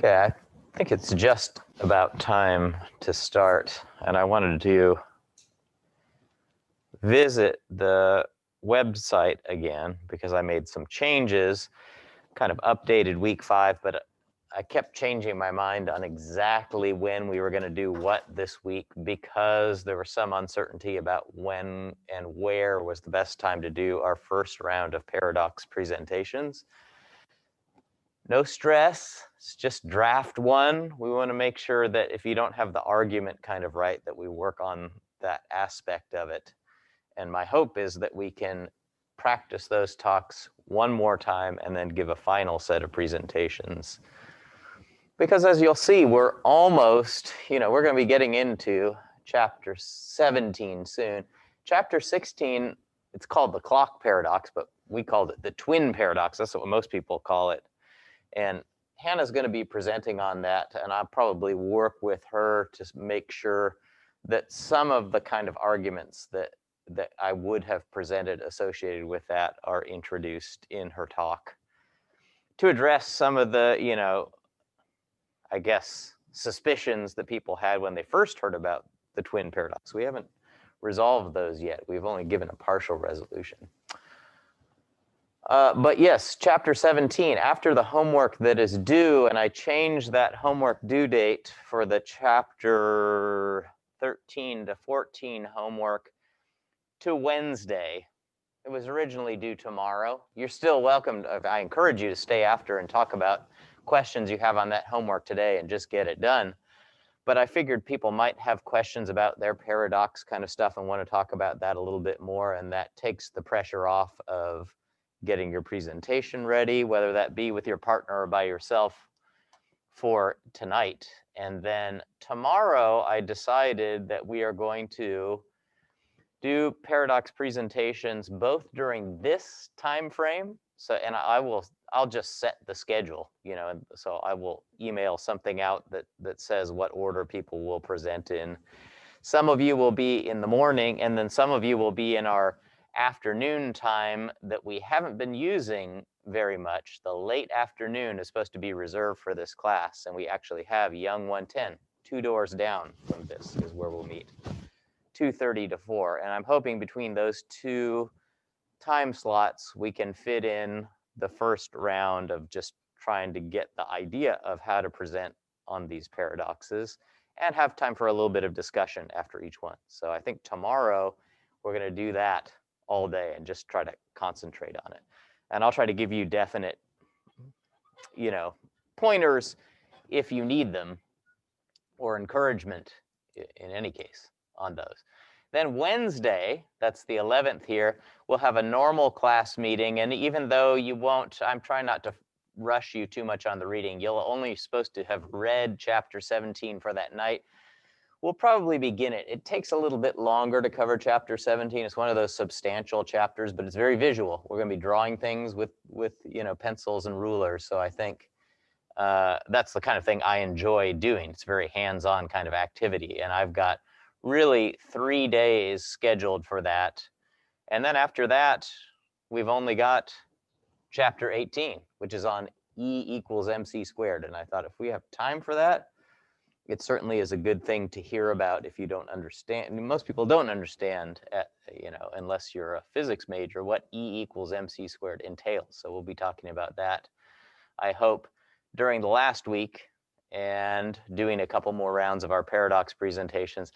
Okay, I think it's just about time to start, and I wanted to visit the website again because I made some changes, kind of updated week 5, but I kept changing my mind on exactly when we were going to do what this week because there was some uncertainty about when and where was the best time to do our first round of paradox presentations. No stress, it's just draft 1. We want to make sure that if you don't have the argument kind of right, that we work on that aspect of it. And my hope is that we can practice those talks one more time and then give a final set of presentations. Because as you'll see, we're almost, we're going to be getting into chapter 17 soon. Chapter 16, it's called the clock paradox, but we called it the twin paradox. That's what most people call it. And Hannah's going to be presenting on that, and I'll probably work with her to make sure that some of the kind of arguments that I would have presented associated with that are introduced in her talk to address some of the, I guess, suspicions that people had when they first heard about the twin paradox. We haven't resolved those yet. We've only given a partial resolution. But yes, chapter 17, after the homework that is due, and I changed that homework due date for the chapter 13 to 14 homework to Wednesday. It was originally due tomorrow. You're still welcome. I encourage you to stay after and talk about questions you have on that homework today and just get it done. But I figured people might have questions about their paradox kind of stuff and want to talk about that a little bit more, and that takes the pressure off of getting your presentation ready, whether that be with your partner or by yourself for tonight. And then tomorrow, I decided that we are going to do paradox presentations both during this time frame. So, and I'll just set the schedule, and so I will email something out that says what order people will present in. Some of you will be in the morning, and then some of you will be in our afternoon time that we haven't been using very much. The late afternoon is supposed to be reserved for this class, and we actually have Young 110, 2 doors down from this is where we'll meet, 2:30 to 4. And I'm hoping between those 2 time slots, we can fit in the first round of just trying to get the idea of how to present on these paradoxes and have time for a little bit of discussion after each one. So I think tomorrow we're going to do that all day and just try to concentrate on it. And I'll try to give you definite, pointers if you need them, or encouragement in any case on those. Then Wednesday, that's the 11th here, we'll have a normal class meeting. And even though you won't, I'm trying not to rush you too much on the reading. You're only supposed to have read chapter 17 for that night. We'll probably begin it. It takes a little bit longer to cover chapter 17. It's one of those substantial chapters, but it's very visual. We're going to be drawing things with pencils and rulers. So I think that's the kind of thing I enjoy doing. It's a very hands-on kind of activity. And I've got really 3 days scheduled for that. And then after that, we've only got chapter 18, which is on E equals mc squared. And I thought if we have time for that, it certainly is a good thing to hear about if you don't understand. Most people don't understand, unless you're a physics major, what E equals mc squared entails. So we'll be talking about that, I hope, during the last week and doing a couple more rounds of our paradox presentations.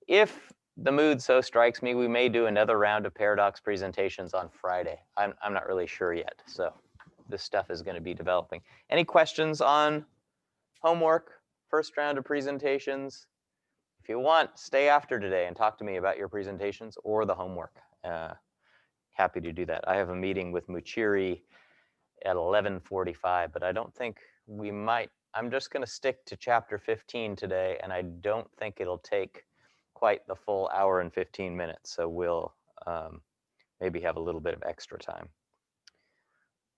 If the mood so strikes me, we may do another round of paradox presentations on Friday. I'm not really sure yet. So this stuff is going to be developing. Any questions on homework? First round of presentations. If you want, stay after today and talk to me about your presentations or the homework. Happy to do that. I have a meeting with Muchiri at 11:45, but I don't think we might. I'm just going to stick to chapter 15 today, and I don't think it'll take quite the full hour and 15 minutes. So we'll maybe have a little bit of extra time.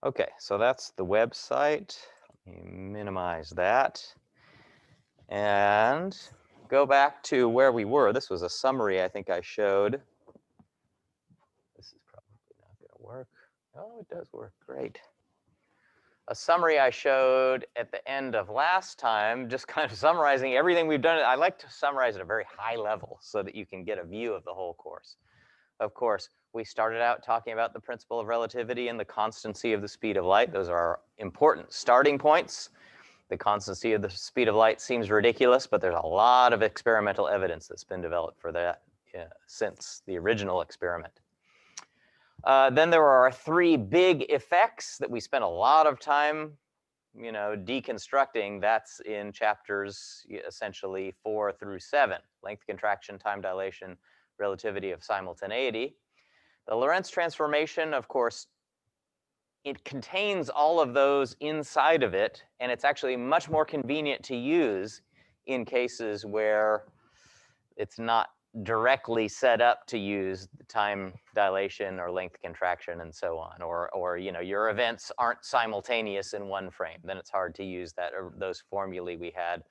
Okay, so that's the website. Let me minimize that. And go back to where we were. This was a summary I think I showed. This is probably not going to work. Oh, it does work. Great. a summary I showed at the end of last time, just kind of summarizing everything we've done. I like to summarize at a very high level so that you can get a view of the whole course. Of course, we started out talking about the principle of relativity and the constancy of the speed of light. Those are our important starting points. The constancy of the speed of light seems ridiculous, but there's a lot of experimental evidence that's been developed for that since the original experiment. Then there are 3 big effects that we spent a lot of time, deconstructing. That's in chapters essentially 4 through 7, length contraction, time dilation, relativity of simultaneity. The Lorentz transformation, of course, it contains all of those inside of it, and it's actually much more convenient to use in cases where it's not directly set up to use the time dilation or length contraction and so on, or your events aren't simultaneous in one frame. Then it's hard to use that or those formulae we had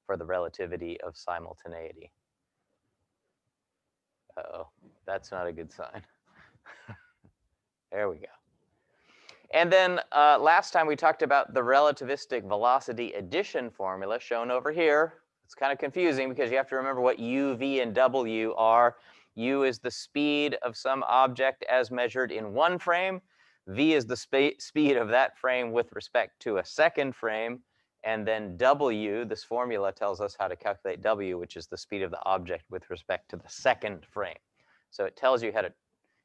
for the relativity of simultaneity. Uh-oh, that's not a good sign. There we go. And then last time we talked about the relativistic velocity addition formula shown over here. It's kind of confusing because you have to remember what u, v, and w are. U is the speed of some object as measured in one frame. V is the speed of that frame with respect to a second frame. And then w, this formula tells us how to calculate w, which is the speed of the object with respect to the second frame. So it tells you how to,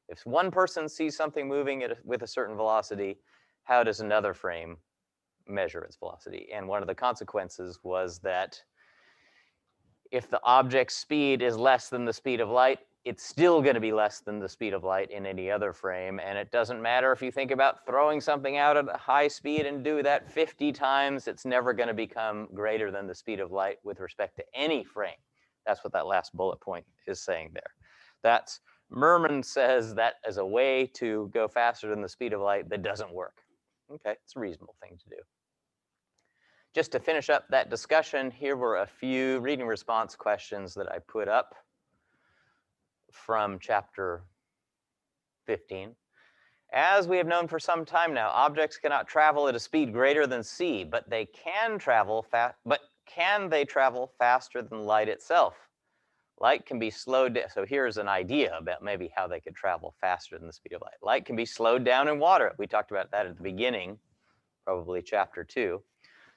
if one person sees something moving with a certain velocity, how does another frame measure its velocity? And one of the consequences was that if the object's speed is less than the speed of light, it's still going to be less than the speed of light in any other frame. And it doesn't matter if you think about throwing something out at a high speed and do that 50 times, it's never going to become greater than the speed of light with respect to any frame. That's what that last bullet point is saying there. That's Merman says that as a way to go faster than the speed of light that doesn't work. Okay, it's a reasonable thing to do. Just to finish up that discussion, here were a few reading response questions that I put up from chapter 15. As we have known for some time now, objects cannot travel at a speed greater than c, but they can travel can they travel faster than light itself? Light can be slowed down. So here's an idea about maybe how they could travel faster than the speed of light. Light can be slowed down in water. We talked about that at the beginning, probably chapter 2.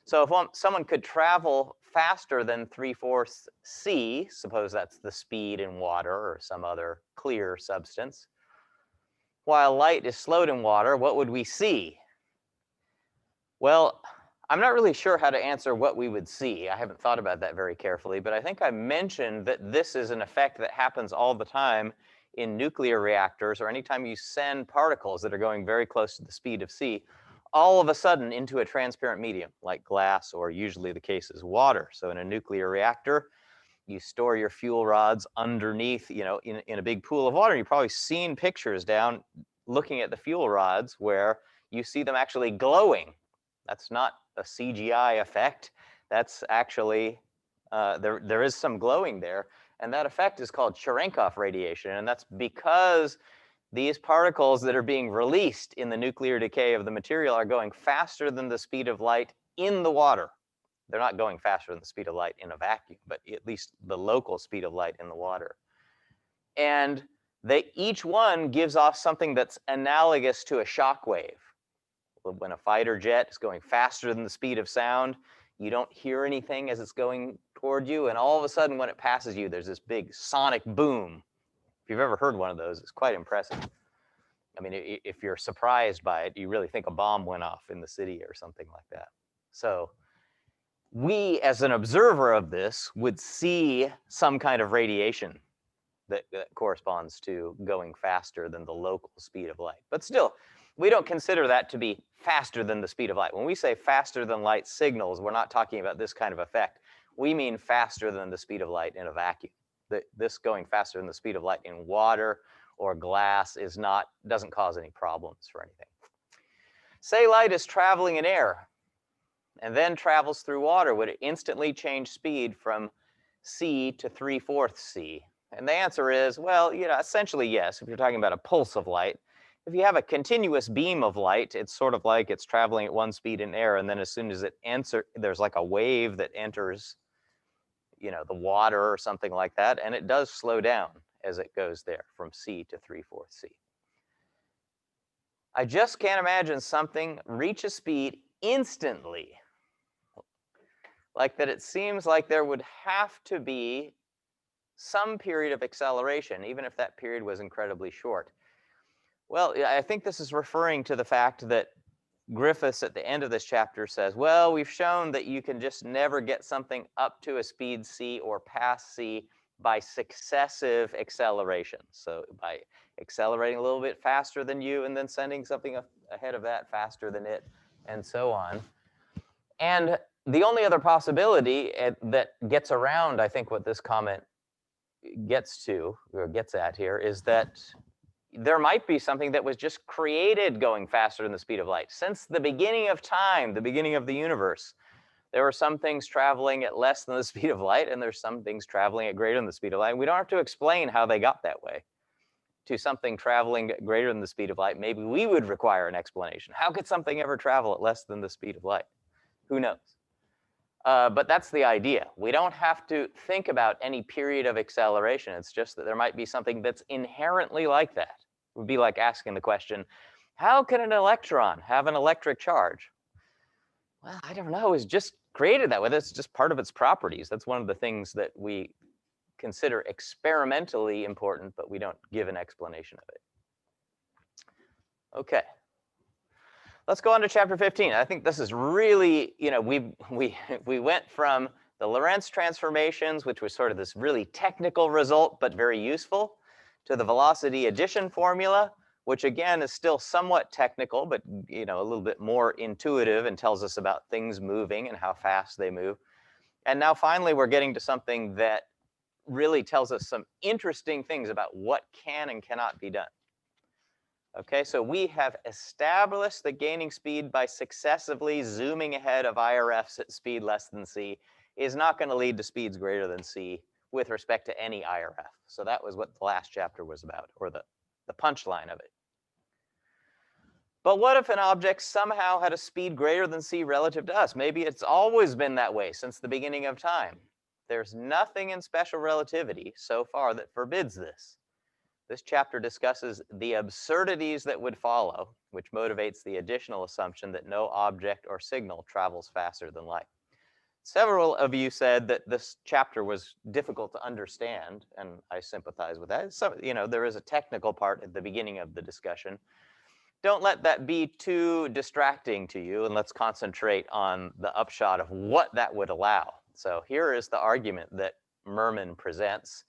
So if someone could travel faster than 3/4 c, suppose that's the speed in water or some other clear substance, while light is slowed in water, what would we see? Well, I'm not really sure how to answer what we would see. I haven't thought about that very carefully, but I think I mentioned that this is an effect that happens all the time in nuclear reactors, or anytime you send particles that are going very close to the speed of c, all of a sudden into a transparent medium, like glass, or usually the case is water. So in a nuclear reactor, you store your fuel rods underneath, in a big pool of water. You've probably seen pictures down looking at the fuel rods where you see them actually glowing. That's not a CGI effect. That's actually, there is some glowing there. And that effect is called Cherenkov radiation. And that's because these particles that are being released in the nuclear decay of the material are going faster than the speed of light in the water. They're not going faster than the speed of light in a vacuum, but at least the local speed of light in the water. And each one gives off something that's analogous to a shock wave. When a fighter jet is going faster than the speed of sound, you don't hear anything as it's going toward you, and all of a sudden when it passes you, there's this big sonic boom. If you've ever heard one of those, it's quite impressive. I mean, if you're surprised by it, you really think a bomb went off in the city or something like that. So we, as an observer of this, would see some kind of radiation that corresponds to going faster than the local speed of light. But still, we don't consider that to be faster than the speed of light. When we say faster than light signals, we're not talking about this kind of effect. We mean faster than the speed of light in a vacuum. This going faster than the speed of light in water or glass doesn't cause any problems for anything. Say light is traveling in air and then travels through water. Would it instantly change speed from c to 3/4 c? And the answer is, well, essentially yes, if you're talking about a pulse of light. If you have a continuous beam of light, it's sort of like it's traveling at one speed in air, and then as soon as it enters, there's like a wave that enters, the water or something like that, and it does slow down as it goes there from C to 3/4 C. I just can't imagine something reach a speed instantly, like that. It seems like there would have to be some period of acceleration, even if that period was incredibly short. Well, I think this is referring to the fact that Griffiths at the end of this chapter says, well, we've shown that you can just never get something up to a speed c or past c by successive acceleration. So by accelerating a little bit faster than you and then sending something ahead of that faster than it, and so on. And the only other possibility that gets around, I think, what this comment gets to, or gets at here, is that there might be something that was just created going faster than the speed of light. Since the beginning of time, the beginning of the universe, there were some things traveling at less than the speed of light, and there's some things traveling at greater than the speed of light. We don't have to explain how they got that way to something traveling at greater than the speed of light. Maybe we would require an explanation. How could something ever travel at less than the speed of light? Who knows? But that's the idea. We don't have to think about any period of acceleration. It's just that there might be something that's inherently like that. It would be like asking the question, how can an electron have an electric charge? Well, I don't know. It's just created that way. That's just part of its properties. That's one of the things that we consider experimentally important, but we don't give an explanation of it. Okay. Let's go on to chapter 15. I think this is really, we went from the Lorentz transformations, which was sort of this really technical result, but very useful, to the velocity addition formula, which again is still somewhat technical, but a little bit more intuitive and tells us about things moving and how fast they move. And now finally, we're getting to something that really tells us some interesting things about what can and cannot be done. Okay, so we have established that gaining speed by successively zooming ahead of IRFs at speed less than c is not going to lead to speeds greater than c with respect to any IRF. So that was what the last chapter was about, or the punchline of it. But what if an object somehow had a speed greater than c relative to us? Maybe it's always been that way since the beginning of time. There's nothing in special relativity so far that forbids this. This chapter discusses the absurdities that would follow, which motivates the additional assumption that no object or signal travels faster than light. Several of you said that this chapter was difficult to understand, and I sympathize with that. So, there is a technical part at the beginning of the discussion. Don't let that be too distracting to you, and let's concentrate on the upshot of what that would allow. So here is the argument that Merman presents.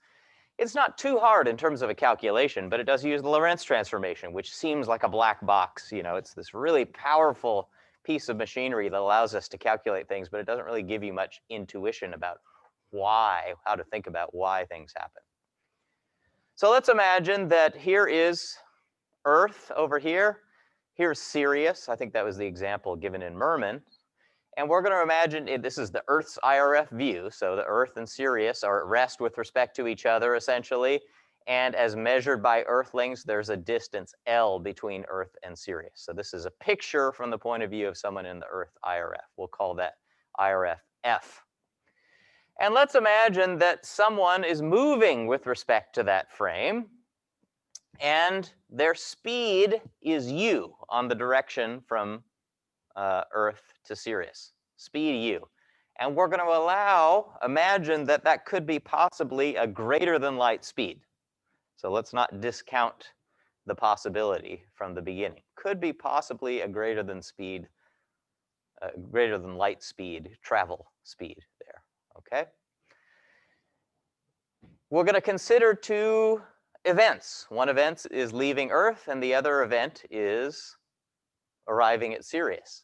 It's not too hard in terms of a calculation, but it does use the Lorentz transformation, which seems like a black box. It's this really powerful piece of machinery that allows us to calculate things, but it doesn't really give you much intuition about how to think about why things happen. So let's imagine that here is Earth over here. Here's Sirius. I think that was the example given in Merman. And we're going to imagine this is the Earth's IRF view. So the Earth and Sirius are at rest with respect to each other, essentially. And as measured by Earthlings, there's a distance L between Earth and Sirius. So this is a picture from the point of view of someone in the Earth IRF. We'll call that IRF F. And let's imagine that someone is moving with respect to that frame, and their speed is u on the direction from Earth to Sirius, speed u. And we're going to imagine that that could be possibly a greater than light speed. So let's not discount the possibility from the beginning. Could be possibly a greater than light speed, travel speed there, okay? We're going to consider two events. One event is leaving Earth, and the other event is arriving at Sirius.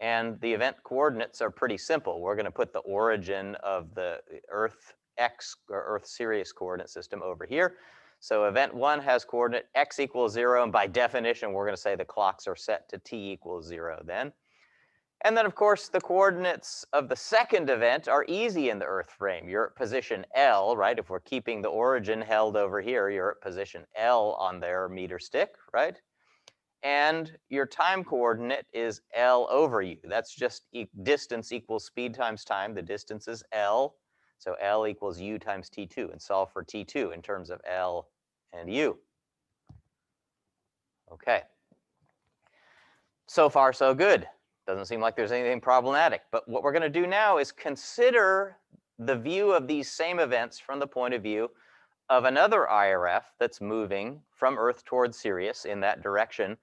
And the event coordinates are pretty simple. We're going to put the origin of the Earth X or Earth Sirius coordinate system over here. So event 1 has coordinate x equals 0, and by definition, we're going to say the clocks are set to t equals 0 then. And then, of course, the coordinates of the second event are easy in the Earth frame. You're at position L, right? If we're keeping the origin held over here, you're at position L on their meter stick, right? and your time coordinate is L over U. That's just distance equals speed times time. The distance is L, so L equals U times T2, and solve for T2 in terms of L and U. Okay. So far, so good. Doesn't seem like there's anything problematic. But what we're going to do now is consider the view of these same events from the point of view of another IRF that's moving from Earth towards Sirius in that direction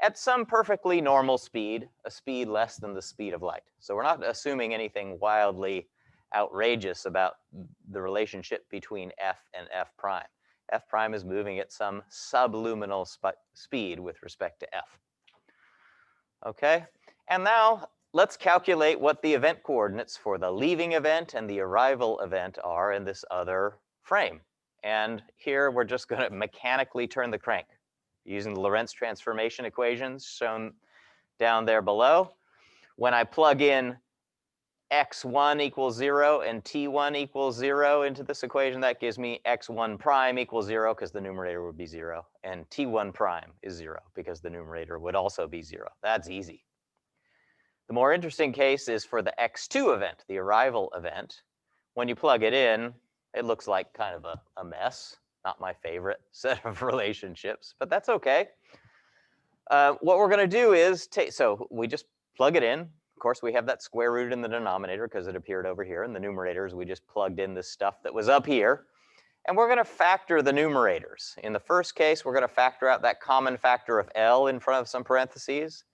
at some perfectly normal speed, a speed less than the speed of light. So we're not assuming anything wildly outrageous about the relationship between F and F prime. F prime is moving at some subluminal speed with respect to F. Okay, and now let's calculate what the event coordinates for the leaving event and the arrival event are in this other frame. And here we're just going to mechanically turn the crank using the Lorentz transformation equations shown down there below. When I plug in x1 equals 0 and t1 equals 0 into this equation, that gives me x1 prime equals 0 because the numerator would be 0, and t1 prime is 0 because the numerator would also be 0. That's easy. The more interesting case is for the x2 event, the arrival event. When you plug it in, it looks like kind of a mess. Not my favorite set of relationships, but that's okay. What we're going to do is so we just plug it in. Of course, we have that square root in the denominator because it appeared over here. In the numerators, we just plugged in this stuff that was up here. And we're going to factor the numerators. In the first case, we're going to factor out that common factor of L in front of some parentheses.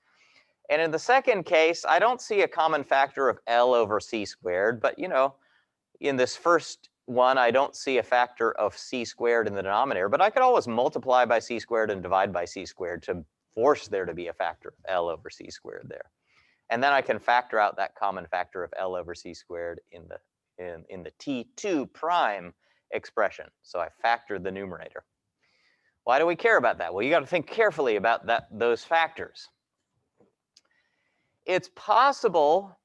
And in the second case, I don't see a common factor of L over c squared, but you know, in this first one, I don't see a factor of c squared in the denominator, but I could always multiply by c squared and divide by c squared to force there to be a factor of L over c squared there. And then I can factor out that common factor of L over c squared in the T2 prime expression. So I factored the numerator. Why do we care about that? Well, you got to think carefully about those factors. It's possible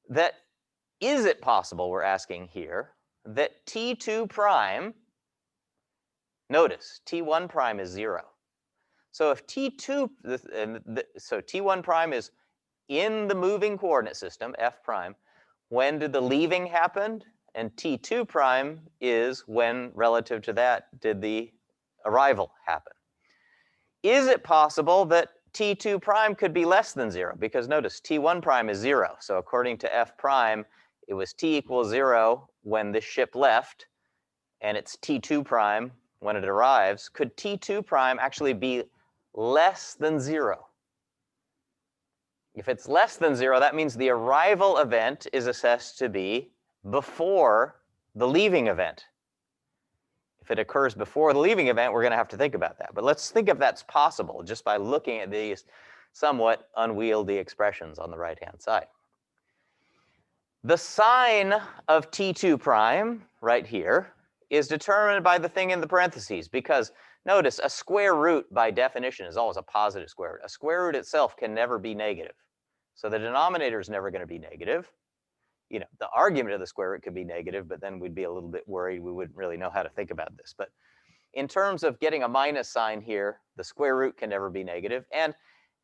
that, is it possible, we're asking here, that T2 prime, notice T1 prime is 0. So if T2, so T1 prime is in the moving coordinate system, F prime, when did the leaving happen? And T2 prime is when, relative to that, did the arrival happen. Is it possible that T2 prime could be less than 0? Because notice, T1 prime is 0. So according to F prime, it was T equals 0 when this ship left, and it's T2 prime when it arrives. Could T2 prime actually be less than 0? If it's less than 0, that means the arrival event is assessed to be before the leaving event. If it occurs before the leaving event, we're going to have to think about that. But let's think if that's possible just by looking at these somewhat unwieldy expressions on the right-hand side. The sign of T2 prime right here is determined by the thing in the parentheses, because notice a square root by definition is always a positive square root. A square root itself can never be negative. So the denominator is never going to be negative. You know, the argument of the square root could be negative, but then we'd be a little bit worried. We wouldn't really know how to think about this. But in terms of getting a minus sign here, the square root can never be negative. And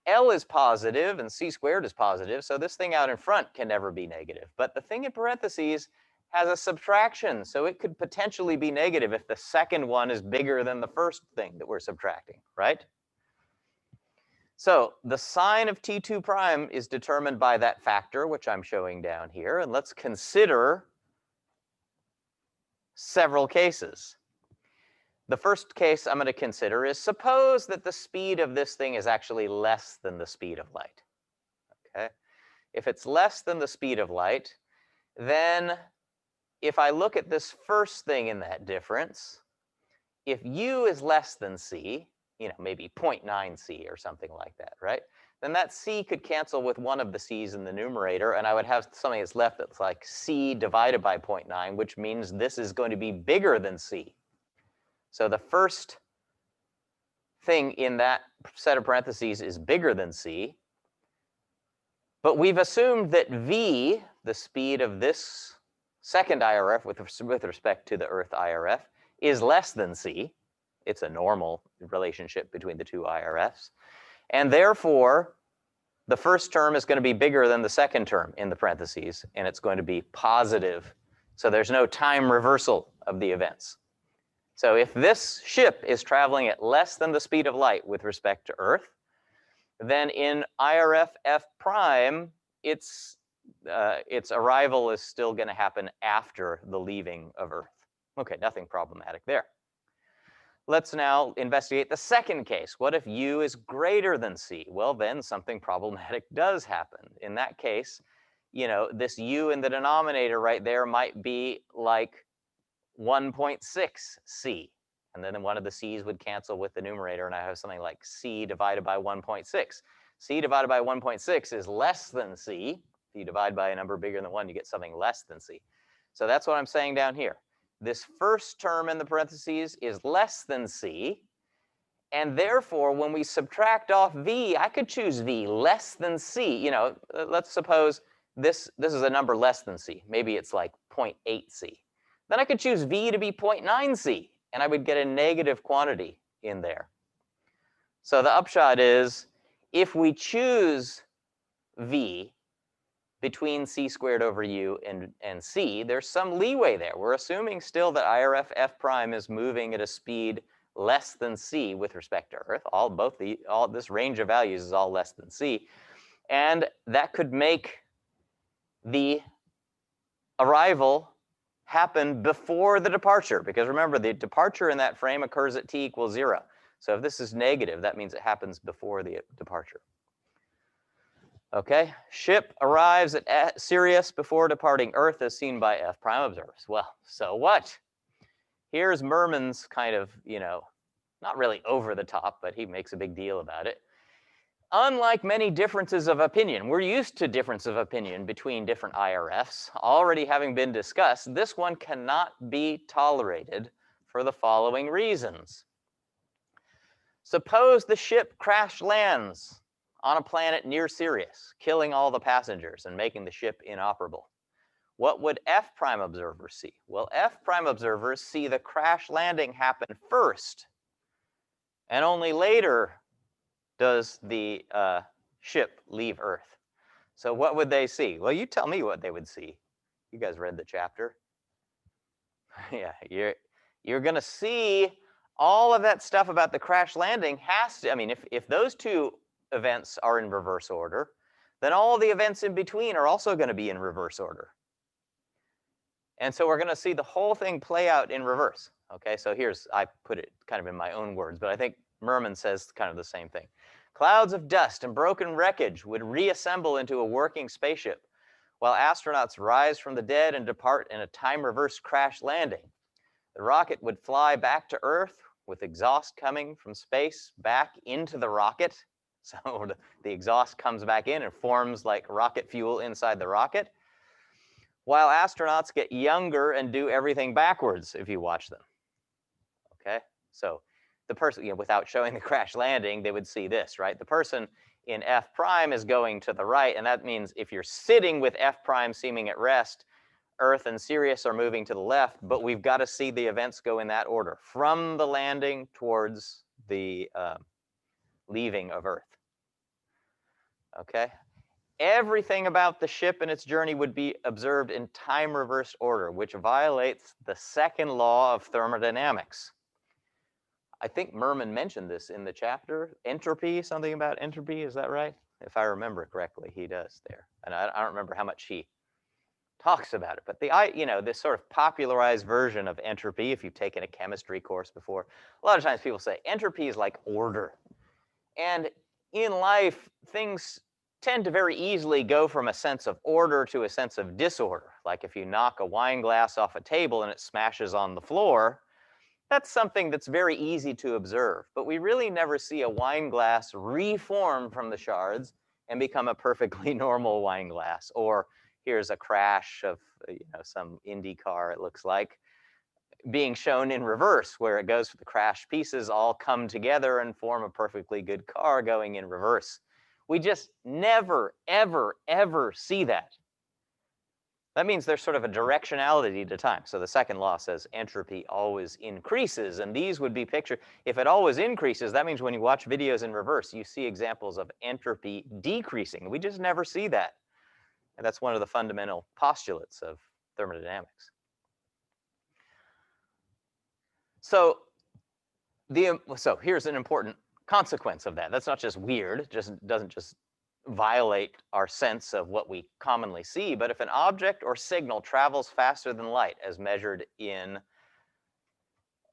L is positive and c squared is positive, so this thing out in front can never be negative. But the thing in parentheses has a subtraction, so it could potentially be negative if the second one is bigger than the first thing that we're subtracting, right? So the sign of T2 prime is determined by that factor, which I'm showing down here. And let's consider several cases. The first case I'm going to consider is, suppose that the speed of this thing is actually less than the speed of light. Okay? If it's less than the speed of light, then if I look at this first thing in that difference, if u is less than c, you know, maybe 0.9 c or something like that, right? Then that c could cancel with one of the c's in the numerator, and I would have something that's left that's like c divided by 0.9, which means this is going to be bigger than c. So the first thing in that set of parentheses is bigger than c. But we've assumed that v, the speed of this second IRF with respect to the Earth IRF, is less than c. It's a normal relationship between the two IRFs. And therefore, the first term is going to be bigger than the second term in the parentheses, and it's going to be positive. So there's no time reversal of the events. So if this ship is traveling at less than the speed of light with respect to Earth, then in IRF F prime, its arrival is still going to happen after the leaving of Earth. Okay, nothing problematic there. Let's now investigate the second case. What if U is greater than C? Well, then something problematic does happen. In that case, you know, this U in the denominator right there might be like 1.6 C. And then one of the C's would cancel with the numerator, and I have something like C divided by 1.6. C divided by 1.6 is less than C. If you divide by a number bigger than 1, you get something less than C. So that's what I'm saying down here. This first term in the parentheses is less than C, and therefore, when we subtract off V, I could choose V less than C. You know, let's suppose this is a number less than C. Maybe it's like 0.8 C. Then I could choose V to be 0.9 C, and I would get a negative quantity in there. So the upshot is, if we choose V between C squared over U and C, there's some leeway there. We're assuming still that IRF F prime is moving at a speed less than C with respect to Earth. All this range of values is all less than C. And that could make the arrival happen before the departure, because remember, the departure in that frame occurs at t equals 0. So if this is negative, that means it happens before the departure. Okay, ship arrives at Sirius before departing Earth as seen by F prime observers. Well, so what? Here's Merman's kind of, you know, not really over the top, but he makes a big deal about it. Unlike many differences of opinion, we're used to difference of opinion between different IRFs. Already having been discussed, this one cannot be tolerated for the following reasons. Suppose the ship crash lands on a planet near Sirius, killing all the passengers and making the ship inoperable. What would F prime observers see? Well, F prime observers see the crash landing happen first, and only later does the ship leave Earth. So what would they see? Well, you tell me what they would see. You guys read the chapter. Yeah, you're going to see all of that stuff about the crash landing has to, I mean, if those two events are in reverse order, then all the events in between are also going to be in reverse order. And so we're going to see the whole thing play out in reverse. Okay, so I put it kind of in my own words, but I think Merman says kind of the same thing. Clouds of dust and broken wreckage would reassemble into a working spaceship, while astronauts rise from the dead and depart in a time-reversed crash landing. The rocket would fly back to Earth with exhaust coming from space back into the rocket. So the exhaust comes back in and forms like rocket fuel inside the rocket, while astronauts get younger and do everything backwards if you watch them. Okay, so the person, you know, without showing the crash landing, they would see this, right? The person in F prime is going to the right, and that means if you're sitting with F prime seeming at rest, Earth and Sirius are moving to the left, but we've got to see the events go in that order, from the landing towards the leaving of Earth. Okay? Everything about the ship and its journey would be observed in time-reversed order, which violates the second law of thermodynamics. I think Merman mentioned this in the chapter. Entropy, something about entropy, is that right? If I remember correctly, he does there. And I don't remember how much he talks about it. But this sort of popularized version of entropy, if you've taken a chemistry course before, a lot of times people say entropy is like order. And in life, things tend to very easily go from a sense of order to a sense of disorder. Like if you knock a wine glass off a table and it smashes on the floor, that's something that's very easy to observe. But we really never see a wine glass reform from the shards and become a perfectly normal wine glass. Or here's a crash of some Indy car, it looks like, being shown in reverse, where it goes, the crash pieces all come together and form a perfectly good car going in reverse. We just never, ever, ever see that. That means there's sort of a directionality to time. So the second law says entropy always increases, and these would be pictured. If it always increases, that means when you watch videos in reverse, you see examples of entropy decreasing. We just never see that. And that's one of the fundamental postulates of thermodynamics. So here's an important consequence of that. That's not just weird, it just doesn't just violate our sense of what we commonly see, but if an object or signal travels faster than light as measured in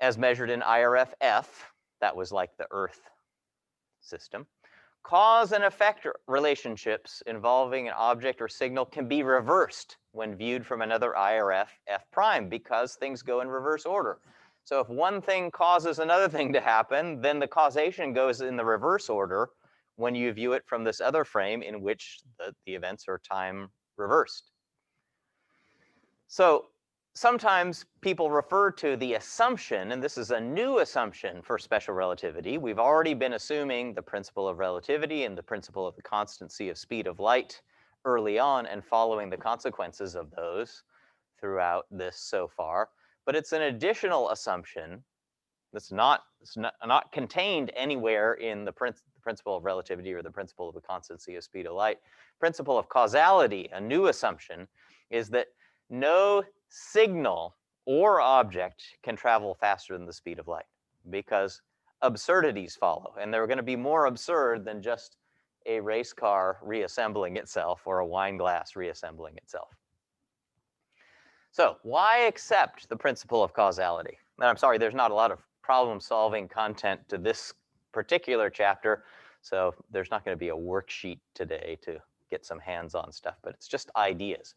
IRF-F, that was like the Earth system, cause and effect relationships involving an object or signal can be reversed when viewed from another IRF-F prime because things go in reverse order. So if one thing causes another thing to happen, then the causation goes in the reverse order when you view it from this other frame in which the events are time reversed. So sometimes people refer to the assumption, and this is a new assumption for special relativity. We've already been assuming the principle of relativity and the principle of the constancy of speed of light early on and following the consequences of those throughout this so far. But it's an additional assumption that's not contained anywhere in the principle of relativity or the principle of the constancy of speed of light. Principle of causality, a new assumption, is that no signal or object can travel faster than the speed of light because absurdities follow, and they're going to be more absurd than just a race car reassembling itself or a wine glass reassembling itself. So why accept the principle of causality? And I'm sorry, there's not a lot of problem-solving content to this particular chapter, so there's not going to be a worksheet today to get some hands-on stuff, but it's just ideas.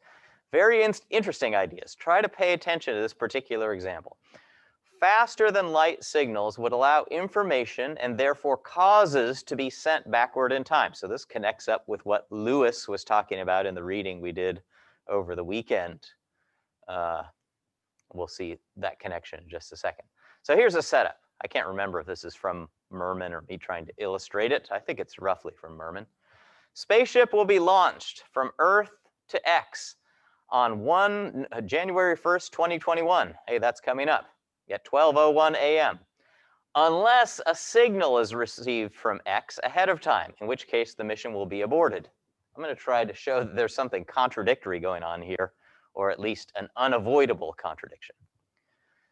Very interesting ideas. Try to pay attention to this particular example. Faster than light signals would allow information and therefore causes to be sent backward in time. So this connects up with what Lewis was talking about in the reading we did over the weekend. We'll see that connection in just a second. So here's a setup. I can't remember if this is from Merman or me trying to illustrate it. I think it's roughly from Merman. Spaceship will be launched from Earth to X on January 1st, 2021. Hey, that's coming up at 12:01 a.m. Unless a signal is received from X ahead of time, in which case the mission will be aborted. I'm going to try to show that there's something contradictory going on here, or at least an unavoidable contradiction.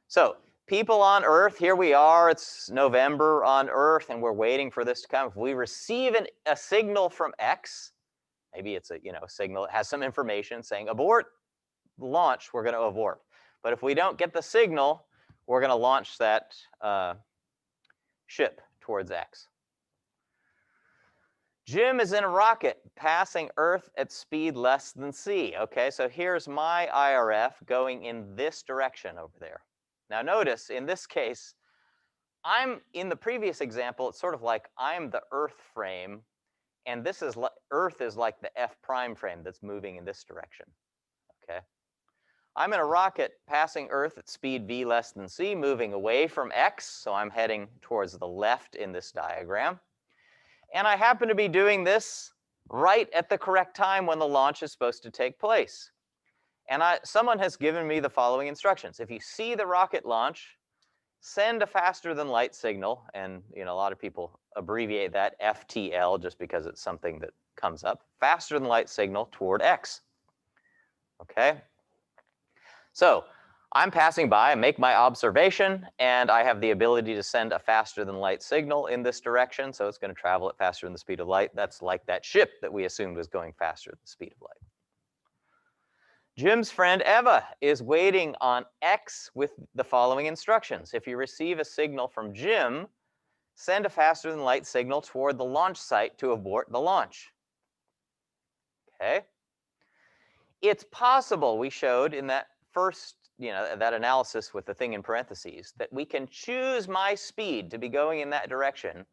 So people on Earth, here we are, it's November on Earth, and we're waiting for this to come. If we receive a signal from X, maybe it's a signal that has some information saying abort launch, we're going to abort. But if we don't get the signal, we're going to launch that ship towards X. Jim is in a rocket passing Earth at speed less than c. Okay, so here's my IRF going in this direction over there. Now notice, in this case, in the previous example, it's sort of like I'm the Earth frame, and this is Earth is like the F prime frame that's moving in this direction. Okay, I'm in a rocket passing Earth at speed v less than c, moving away from X, so I'm heading towards the left in this diagram. And I happen to be doing this right at the correct time when the launch is supposed to take place. And someone has given me the following instructions. If you see the rocket launch, send a faster than light signal, and a lot of people abbreviate that FTL just because it's something that comes up, faster than light signal toward X. Okay? So I'm passing by, I make my observation, and I have the ability to send a faster than light signal in this direction, so it's going to travel at faster than the speed of light. That's like that ship that we assumed was going faster than the speed of light. Jim's friend Eva is waiting on X with the following instructions. If you receive a signal from Jim, send a faster than light signal toward the launch site to abort the launch. Okay? It's possible, we showed in that first that analysis with the thing in parentheses, that we can choose my speed to be going in that direction,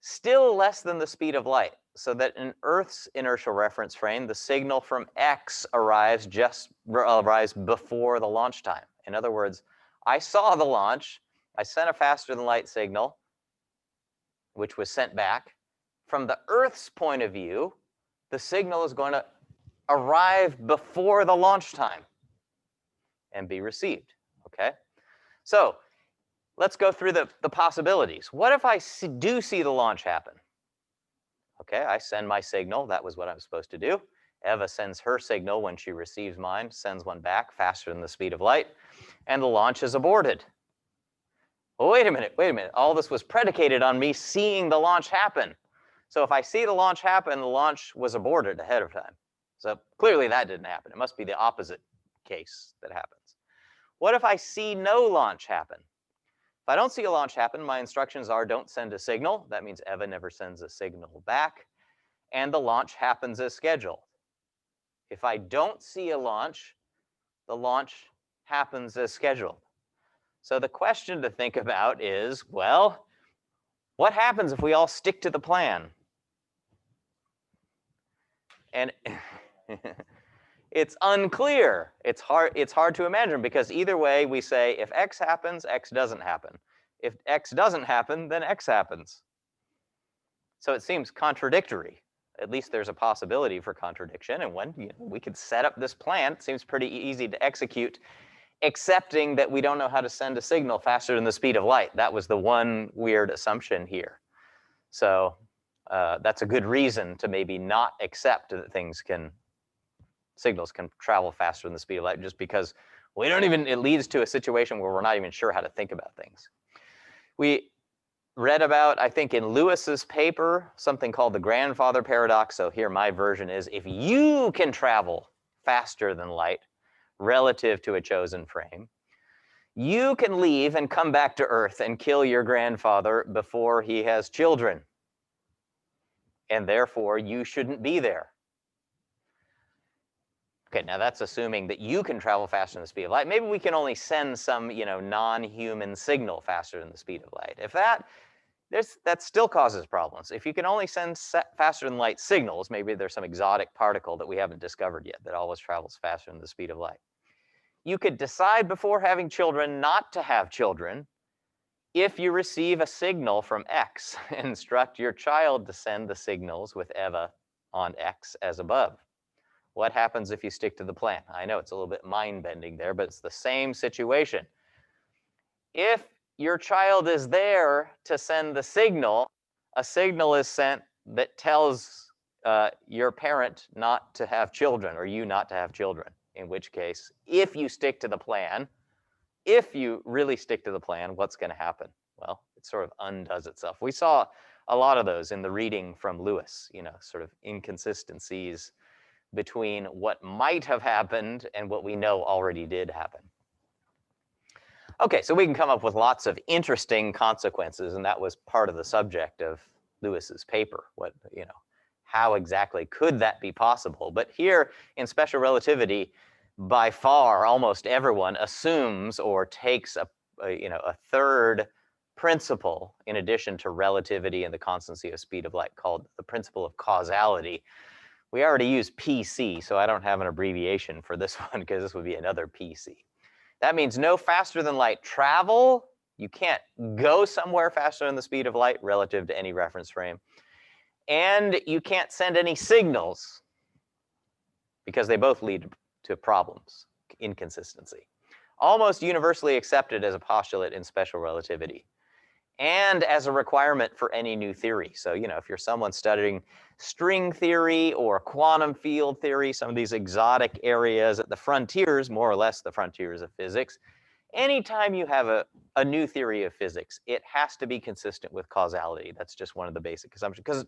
still less than the speed of light, so that in Earth's inertial reference frame, the signal from X arrives before the launch time. In other words, I saw the launch, I sent a faster than light signal, which was sent back. From the Earth's point of view, the signal is going to arrive before the launch time and be received, okay? So let's go through the possibilities. What if I do see the launch happen? Okay, I send my signal. That was what I was supposed to do. Eva sends her signal when she receives mine, sends one back faster than the speed of light, and the launch is aborted. Well, wait a minute. All this was predicated on me seeing the launch happen. So if I see the launch happen, the launch was aborted ahead of time. So clearly that didn't happen. It must be the opposite case that happens. What if I see no launch happen? If I don't see a launch happen, my instructions are don't send a signal. That means Eva never sends a signal back. And the launch happens as scheduled. If I don't see a launch, the launch happens as scheduled. So the question to think about is, well, what happens if we all stick to the plan? And it's unclear. It's hard to imagine because either way we say if X happens, X doesn't happen. If X doesn't happen, then X happens. So it seems contradictory. At least there's a possibility for contradiction. And when we could set up this plan, it seems pretty easy to execute, accepting that we don't know how to send a signal faster than the speed of light. That was the one weird assumption here. So that's a good reason to maybe not accept that signals can travel faster than the speed of light, just because it leads to a situation where we're not even sure how to think about things. We read about, I think in Lewis's paper, something called the grandfather paradox. So here my version is, if you can travel faster than light relative to a chosen frame, you can leave and come back to Earth and kill your grandfather before he has children. And therefore, you shouldn't be there. Okay, now that's assuming that you can travel faster than the speed of light. Maybe we can only send some, non-human signal faster than the speed of light. If that still causes problems. If you can only send faster than light signals, maybe there's some exotic particle that we haven't discovered yet that always travels faster than the speed of light. You could decide before having children not to have children if you receive a signal from X. Instruct your child to send the signals with Eva on X as above. What happens if you stick to the plan? I know it's a little bit mind-bending there, but it's the same situation. If your child is there to send the signal, a signal is sent that tells your parent not to have children, or you not to have children, in which case, if you stick to the plan, if you really stick to the plan, what's going to happen? Well, it sort of undoes itself. We saw a lot of those in the reading from Lewis, sort of inconsistencies between what might have happened and what we know already did happen. Okay, so we can come up with lots of interesting consequences, and that was part of the subject of Lewis's paper. How exactly could that be possible? But here in special relativity, by far, almost everyone assumes or takes a third principle in addition to relativity and the constancy of speed of light, called the principle of causality. We already use PC, so I don't have an abbreviation for this one because this would be another PC. That means no faster than light travel. You can't go somewhere faster than the speed of light relative to any reference frame. And you can't send any signals because they both lead to problems, inconsistency. Almost universally accepted as a postulate in special relativity and as a requirement for any new theory. So, if you're someone studying string theory or quantum field theory, some of these exotic areas at the frontiers, more or less the frontiers of physics, anytime you have a new theory of physics, it has to be consistent with causality. That's just one of the basic assumptions. Because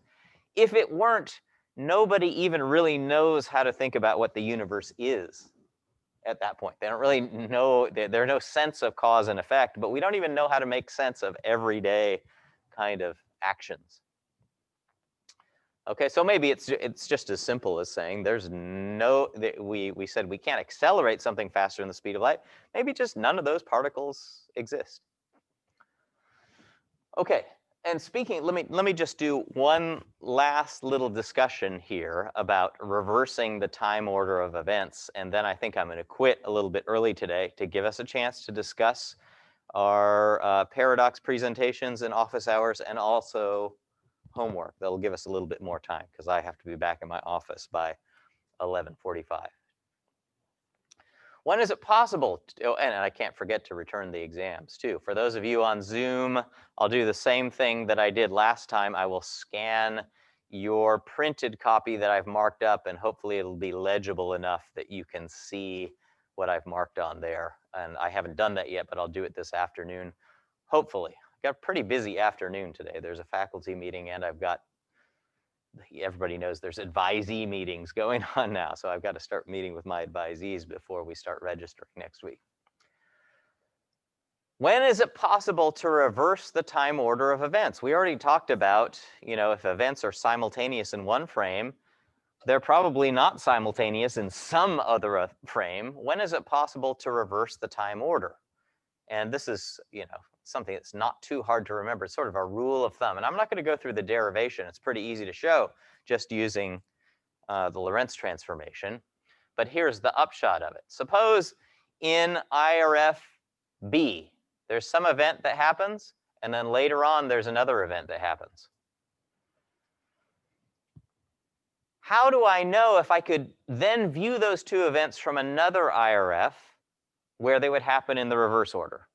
if it weren't, nobody even really knows how to think about what the universe is at that point. They don't really know, there's no sense of cause and effect, but we don't even know how to make sense of everyday kind of actions. Okay, so maybe it's just as simple as saying we said we can't accelerate something faster than the speed of light. Maybe just none of those particles exist. Okay, and speaking, let me just do one last little discussion here about reversing the time order of events, and then I think I'm going to quit a little bit early today to give us a chance to discuss our paradox presentations in office hours and also homework. That'll give us a little bit more time because I have to be back in my office by 11:45. When is it possible to, oh, and I can't forget to return the exams too. For those of you on Zoom, I'll do the same thing that I did last time. I will scan your printed copy that I've marked up, and hopefully it'll be legible enough that you can see what I've marked on there. And I haven't done that yet, but I'll do it this afternoon, hopefully. I've got a pretty busy afternoon today. There's a faculty meeting, and I've got, everybody knows there's advisee meetings going on now, so I've got to start meeting with my advisees before we start registering next week. When is it possible to reverse the time order of events? We already talked about, if events are simultaneous in one frame, they're probably not simultaneous in some other frame. When is it possible to reverse the time order? And this is, something that's not too hard to remember. It's sort of a rule of thumb. And I'm not going to go through the derivation. It's pretty easy to show just using the Lorentz transformation. But here's the upshot of it. Suppose in IRF B, there's some event that happens, and then later on there's another event that happens. How do I know if I could then view those two events from another IRF where they would happen in the reverse order?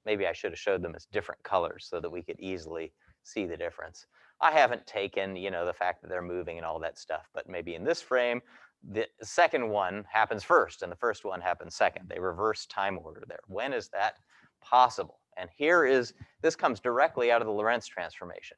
Maybe I should have showed them as different colors so that we could easily see the difference. I haven't taken, the fact that they're moving and all that stuff, but maybe in this frame, the second one happens first and the first one happens second. They reverse time order there. When is that possible? And this comes directly out of the Lorentz transformation.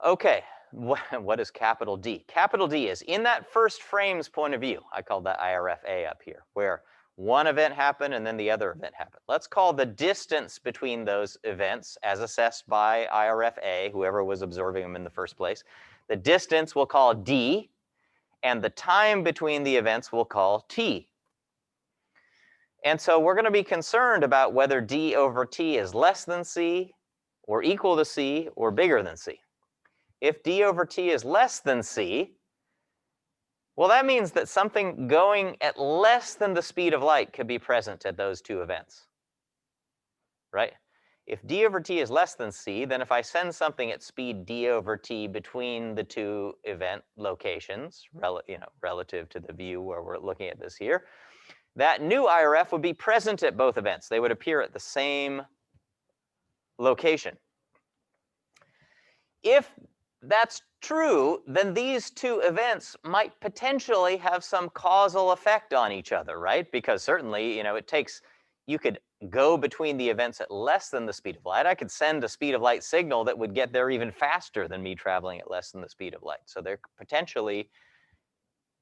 Okay, what is capital D? Capital D is in that first frame's point of view. I called that IRF A up here, where one event happened and then the other event happened. Let's call the distance between those events as assessed by IRF A, whoever was observing them in the first place. The distance we'll call D, and the time between the events we'll call T. And so we're going to be concerned about whether D over T is less than C, or equal to C, or bigger than C. If D over T is less than C, well, that means that something going at less than the speed of light could be present at those two events, right? If D over T is less than C, then if I send something at speed D over T between the two event locations, relative to the view where we're looking at this here, that new IRF would be present at both events. They would appear at the same location. If that's true, then these two events might potentially have some causal effect on each other, right? Because certainly, you could go between the events at less than the speed of light. I could send a speed of light signal that would get there even faster than me traveling at less than the speed of light. So there potentially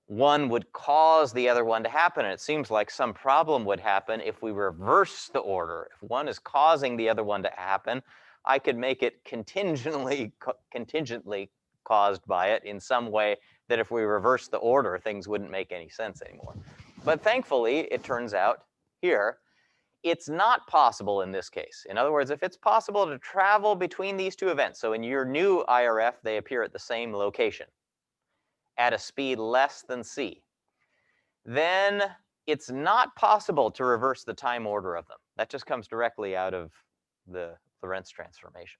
one would cause the other one to happen. And it seems like some problem would happen if we reverse the order. If one is causing the other one to happen, I could make it contingently caused by it in some way that if we reverse the order, things wouldn't make any sense anymore. But thankfully, it turns out here, it's not possible in this case. In other words, if it's possible to travel between these two events, so in your new IRF, they appear at the same location at a speed less than C, then it's not possible to reverse the time order of them. That just comes directly out of the Lorentz transformation.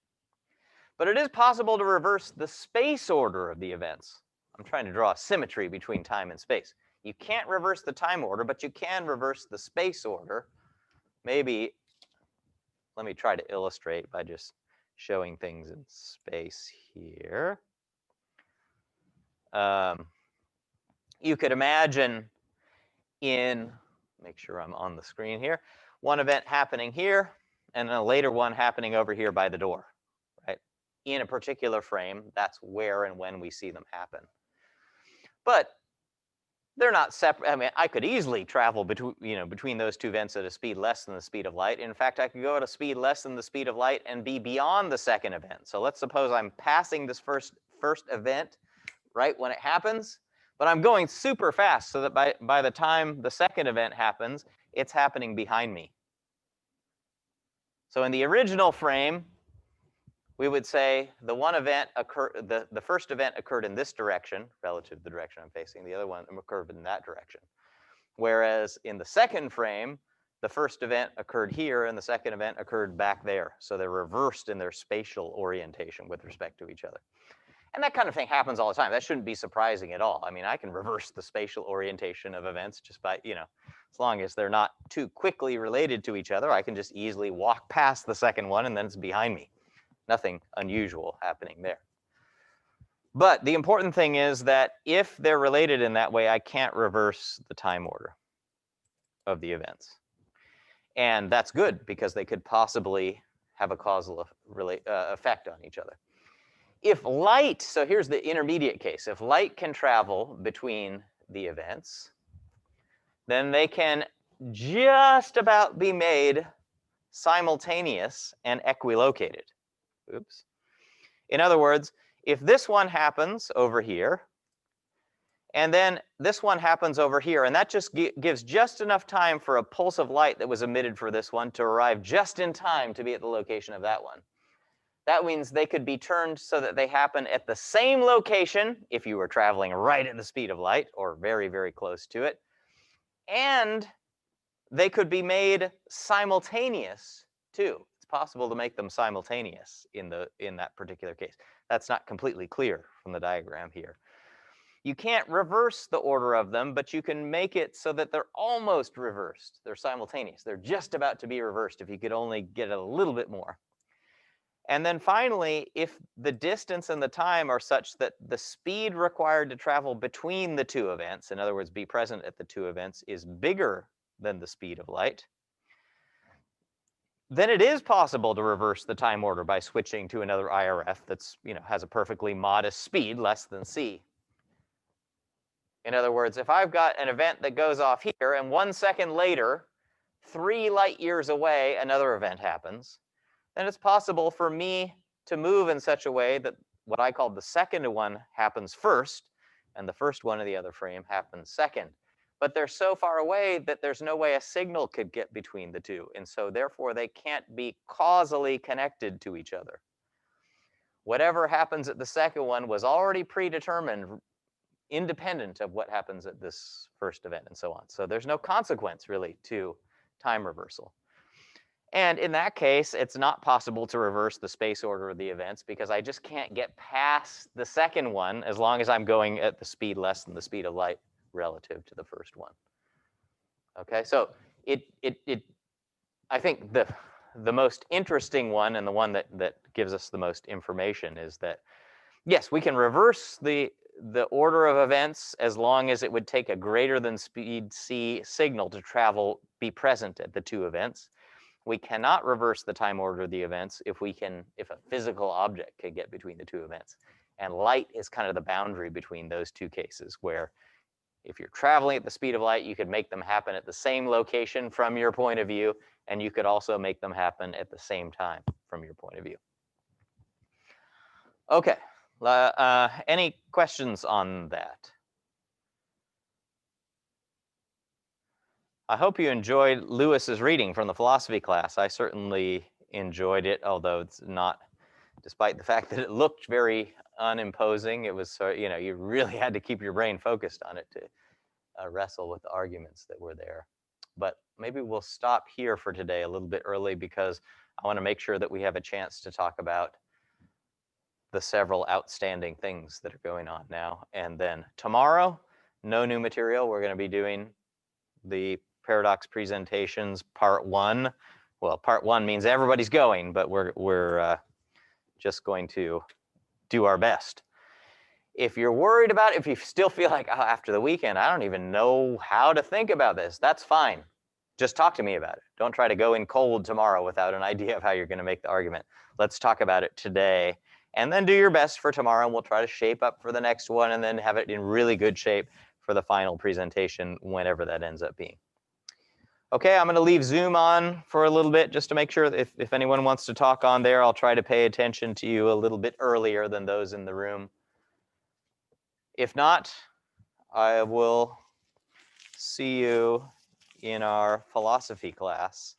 But it is possible to reverse the space order of the events. I'm trying to draw a symmetry between time and space. You can't reverse the time order, but you can reverse the space order. Maybe, let me try to illustrate by just showing things in space here. You could imagine make sure I'm on the screen here, one event happening here, and then a later one happening over here by the door, right? In a particular frame, that's where and when we see them happen. But they're not separate. I mean, I could easily travel between those two events at a speed less than the speed of light. In fact, I could go at a speed less than the speed of light and be beyond the second event. So let's suppose I'm passing this first event right when it happens, but I'm going super fast so that by the time the second event happens, it's happening behind me. So in the original frame, we would say the first event occurred in this direction relative to the direction I'm facing. The other one occurred in that direction. Whereas in the second frame, the first event occurred here and the second event occurred back there. So they're reversed in their spatial orientation with respect to each other. And that kind of thing happens all the time. That shouldn't be surprising at all. I mean, I can reverse the spatial orientation of events just by, as long as they're not too quickly related to each other, I can just easily walk past the second one and then it's behind me. Nothing unusual happening there. But the important thing is that if they're related in that way, I can't reverse the time order of the events. And that's good because they could possibly have a causal effect on each other. If light, so here's the intermediate case, if light can travel between the events, then they can just about be made simultaneous and equilocated. Oops. In other words, if this one happens over here, and then this one happens over here, and that just gives just enough time for a pulse of light that was emitted for this one to arrive just in time to be at the location of that one. That means they could be turned so that they happen at the same location if you were traveling right at the speed of light or very, very close to it. And they could be made simultaneous too. It's possible to make them simultaneous in that particular case. That's not completely clear from the diagram here. You can't reverse the order of them, but you can make it so that they're almost reversed. They're simultaneous. They're just about to be reversed if you could only get it a little bit more. And then finally, if the distance and the time are such that the speed required to travel between the two events, in other words, be present at the two events, is bigger than the speed of light, then it is possible to reverse the time order by switching to another IRF that's, has a perfectly modest speed, less than c. In other words, if I've got an event that goes off here and 1 second later, 3 light years away, another event happens, then it's possible for me to move in such a way that what I call the second one happens first, and the first one of the other frame happens second. But they're so far away that there's no way a signal could get between the two, and so therefore they can't be causally connected to each other. Whatever happens at the second one was already predetermined, independent of what happens at this first event and so on. So there's no consequence really to time reversal. And in that case, it's not possible to reverse the space order of the events because I just can't get past the second one as long as I'm going at the speed less than the speed of light relative to the first one. Okay, so I think the most interesting one and the one that gives us the most information is that, yes, we can reverse the order of events as long as it would take a greater than speed c signal to be present at the two events. We cannot reverse the time order of the events if a physical object can get between the two events. And light is kind of the boundary between those two cases, where if you're traveling at the speed of light, you could make them happen at the same location from your point of view, and you could also make them happen at the same time from your point of view. Okay, any questions on that? I hope you enjoyed Lewis's reading from the philosophy class. I certainly enjoyed it, although it's not, despite the fact that it looked very unimposing, it was, you really had to keep your brain focused on it to wrestle with the arguments that were there. But maybe we'll stop here for today a little bit early because I want to make sure that we have a chance to talk about the several outstanding things that are going on now. And then tomorrow, no new material. We're going to be doing the paradox presentations part 1. Well, part 1 means everybody's going, but we're just going to do our best. If you're worried about it, if you still feel like, oh, after the weekend, I don't even know how to think about this, that's fine. Just talk to me about it. Don't try to go in cold tomorrow without an idea of how you're going to make the argument. Let's talk about it today, and then do your best for tomorrow, and we'll try to shape up for the next one and then have it in really good shape for the final presentation, whenever that ends up being. Okay, I'm going to leave Zoom on for a little bit just to make sure that if anyone wants to talk on there, I'll try to pay attention to you a little bit earlier than those in the room. If not, I will see you in our philosophy class.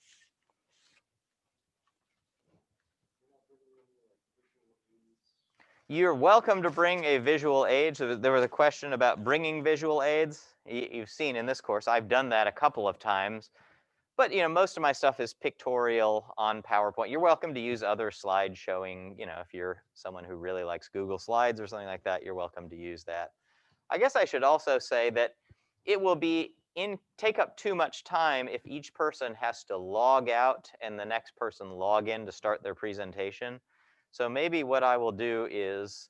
You're welcome to bring a visual aid. So there was a question about bringing visual aids. You've seen in this course, I've done that a couple of times. But most of my stuff is pictorial on PowerPoint. You're welcome to use other slides showing, if you're someone who really likes Google Slides or something like that, you're welcome to use that. I guess I should also say that it will take up too much time if each person has to log out and the next person log in to start their presentation. So maybe what I will do is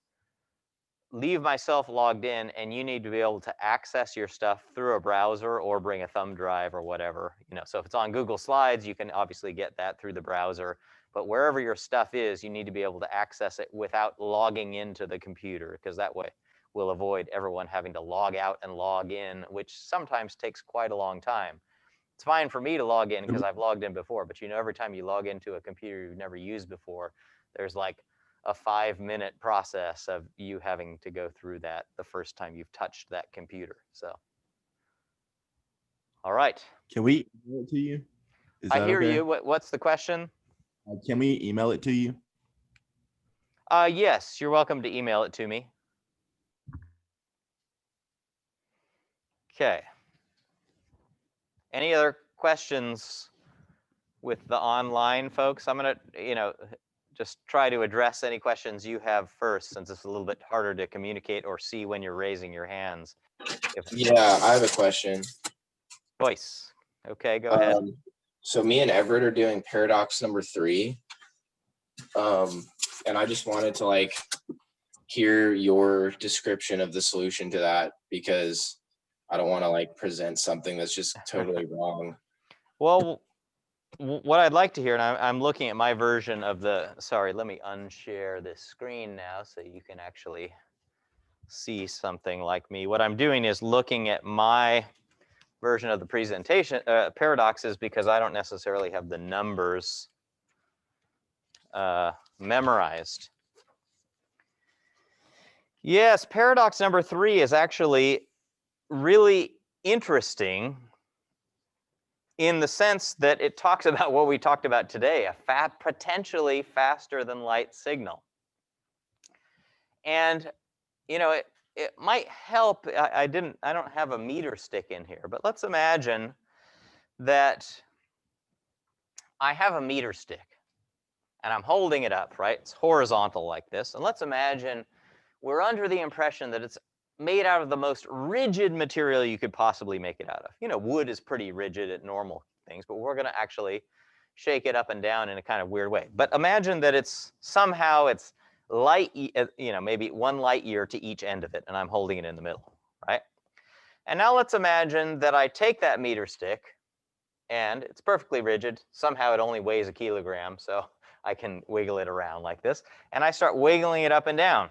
leave myself logged in, and you need to be able to access your stuff through a browser or bring a thumb drive or whatever. So if it's on Google Slides, you can obviously get that through the browser. But wherever your stuff is, you need to be able to access it without logging into the computer, because that way we'll avoid everyone having to log out and log in, which sometimes takes quite a long time. It's fine for me to log in because I've logged in before, but every time you log into a computer you've never used before, there's like a 5-minute process of you having to go through that the first time you've touched that computer. So, all right. Can we email it to you? Is I that hear okay? you. What's the question? Can we email it to you? Yes, you're welcome to email it to me. Okay. Any other questions with the online folks? I'm going to, just try to address any questions you have first, since it's a little bit harder to communicate or see when you're raising your hands. Yeah, I have a question. Voice. Okay, go ahead. So me and Everett are doing paradox number 3. And I just wanted to hear your description of the solution to that, because I don't want to present something that's just totally wrong. Well, what I'd like to hear, and I'm looking at my version of sorry, let me unshare this screen now so you can actually see something like me. What I'm doing is looking at my version of the presentation paradoxes, because I don't necessarily have the numbers memorized. Yes, paradox number 3 is actually really interesting in the sense that it talks about what we talked about today, a potentially faster than light signal. And it might help. I don't have a meter stick in here, but let's imagine that I have a meter stick and I'm holding it up, right? It's horizontal like this. And let's imagine we're under the impression that it's made out of the most rigid material you could possibly make it out of. Wood is pretty rigid at normal things, but we're going to actually shake it up and down in a kind of weird way. But imagine that it's light, maybe 1 light year to each end of it, and I'm holding it in the middle, right? And now let's imagine that I take that meter stick, and it's perfectly rigid. Somehow it only weighs 1 kilogram, so I can wiggle it around like this, and I start wiggling it up and down.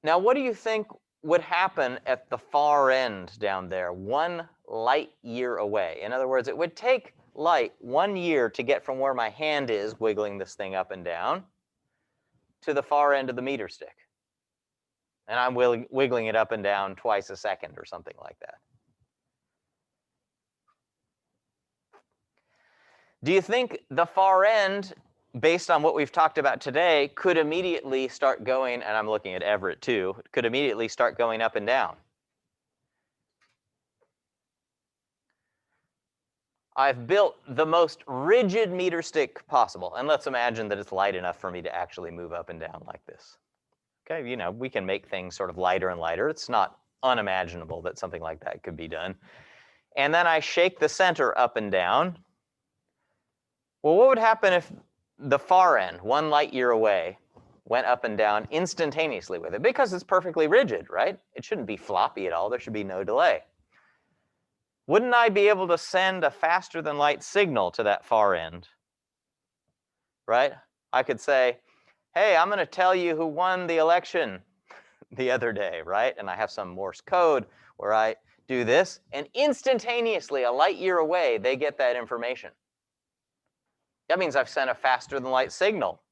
Now, what do you think would happen at the far end down there, 1 light year away? In other words, it would take light 1 year to get from where my hand is wiggling this thing up and down to the far end of the meter stick. And I'm wiggling it up and down twice a second or something like that. Do you think the far end, based on what we've talked about today, could immediately start going, and I'm looking at Everett too, could immediately start going up and down? I've built the most rigid meter stick possible, and let's imagine that it's light enough for me to actually move up and down like this. Okay, we can make things sort of lighter and lighter. It's not unimaginable that something like that could be done. And then I shake the center up and down. Well, what would happen if the far end, 1 light year away, went up and down instantaneously with it? Because it's perfectly rigid, right? It shouldn't be floppy at all. There should be no delay. Wouldn't I be able to send a faster than light signal to that far end? Right? I could say, hey, I'm going to tell you who won the election the other day, right? And I have some Morse code where I do this, and instantaneously, 1 light year away, they get that information. That means I've sent a faster than light signal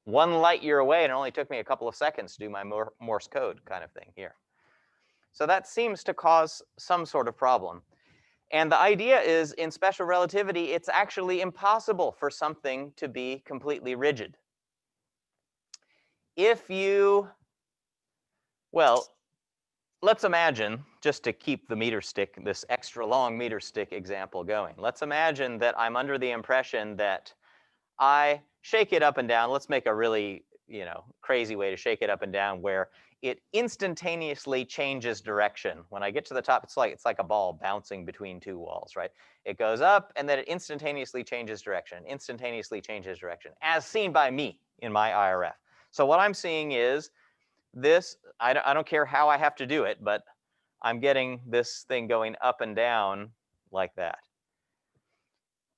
1 light year away, and it only took me a couple of seconds to do my Morse code kind of thing here. So that seems to cause some sort of problem. And the idea is, in special relativity, it's actually impossible for something to be completely rigid. If you, well, let's imagine, just to keep the meter stick, this extra long meter stick example going, let's imagine that I'm under the impression that I shake it up and down. Let's make a really, crazy way to shake it up and down where it instantaneously changes direction. When I get to the top, it's like a ball bouncing between two walls, right? It goes up and then it instantaneously changes direction, as seen by me in my IRF. So what I'm seeing is this, I don't care how I have to do it, but I'm getting this thing going up and down like that.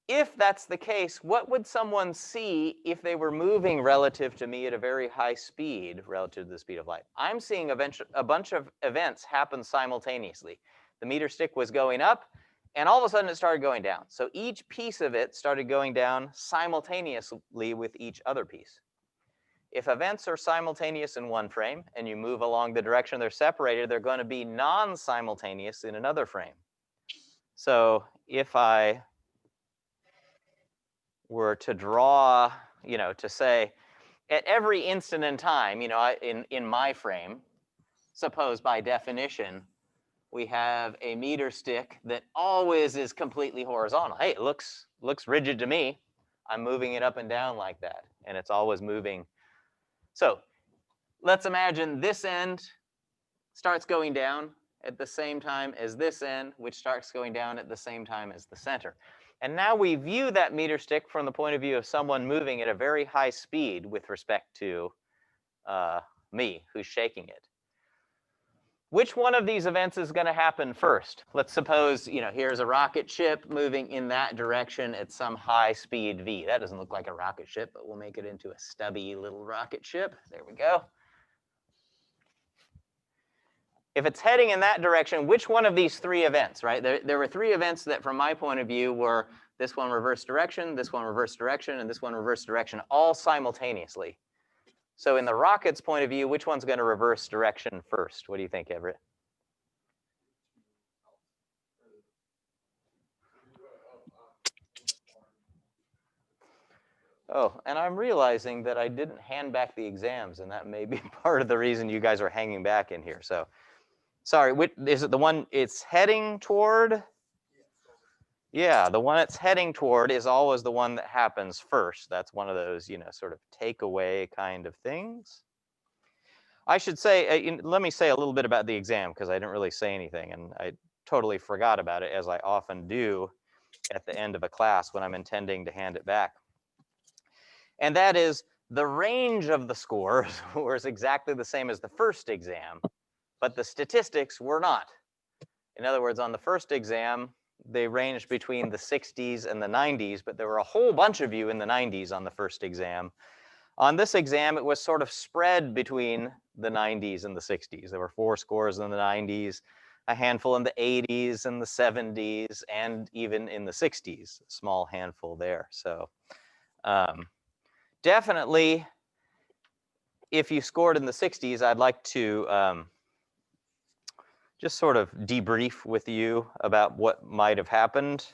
If that's the case, what would someone see if they were moving relative to me at a very high speed relative to the speed of light? I'm seeing a bunch of events happen simultaneously. The meter stick was going up, and all of a sudden it started going down. So each piece of it started going down simultaneously with each other piece. If events are simultaneous in one frame and you move along the direction they're separated, they're going to be non-simultaneous in another frame. So if I were to draw, to say at every instant in time, in my frame, suppose by definition, we have a meter stick that always is completely horizontal. Hey, it looks rigid to me. I'm moving it up and down like that, and it's always moving. So let's imagine this end starts going down at the same time as this end, which starts going down at the same time as the center. And now we view that meter stick from the point of view of someone moving at a very high speed with respect to me, who's shaking it. Which one of these events is going to happen first? Let's suppose, here's a rocket ship moving in that direction at some high speed v. That doesn't look like a rocket ship, but we'll make it into a stubby little rocket ship. There we go. If it's heading in that direction, which one of these three events, right? There were three events that, from my point of view, were this one reverse direction, this one reverse direction, and this one reverse direction, all simultaneously. So in the rocket's point of view, which one's going to reverse direction first? What do you think, Everett? Oh, and I'm realizing that I didn't hand back the exams, and that may be part of the reason you guys are hanging back in here. So, sorry, is it the one it's heading toward? Yeah, the one it's heading toward is always the one that happens first. That's one of those, sort of takeaway kind of things. I should say, let me say a little bit about the exam, because I didn't really say anything, and I totally forgot about it, as I often do at the end of a class when I'm intending to hand it back. And that is, the range of the scores was exactly the same as the first exam, but the statistics were not. In other words, on the first exam, they ranged between the 60s and the 90s, but there were a whole bunch of you in the 90s on the first exam. On this exam, it was sort of spread between the 90s and the 60s. There were 4 scores in the 90s, a handful in the 80s and the 70s, and even in the 60s, a small handful there. So definitely, if you scored in the 60s, I'd like to just sort of debrief with you about what might have happened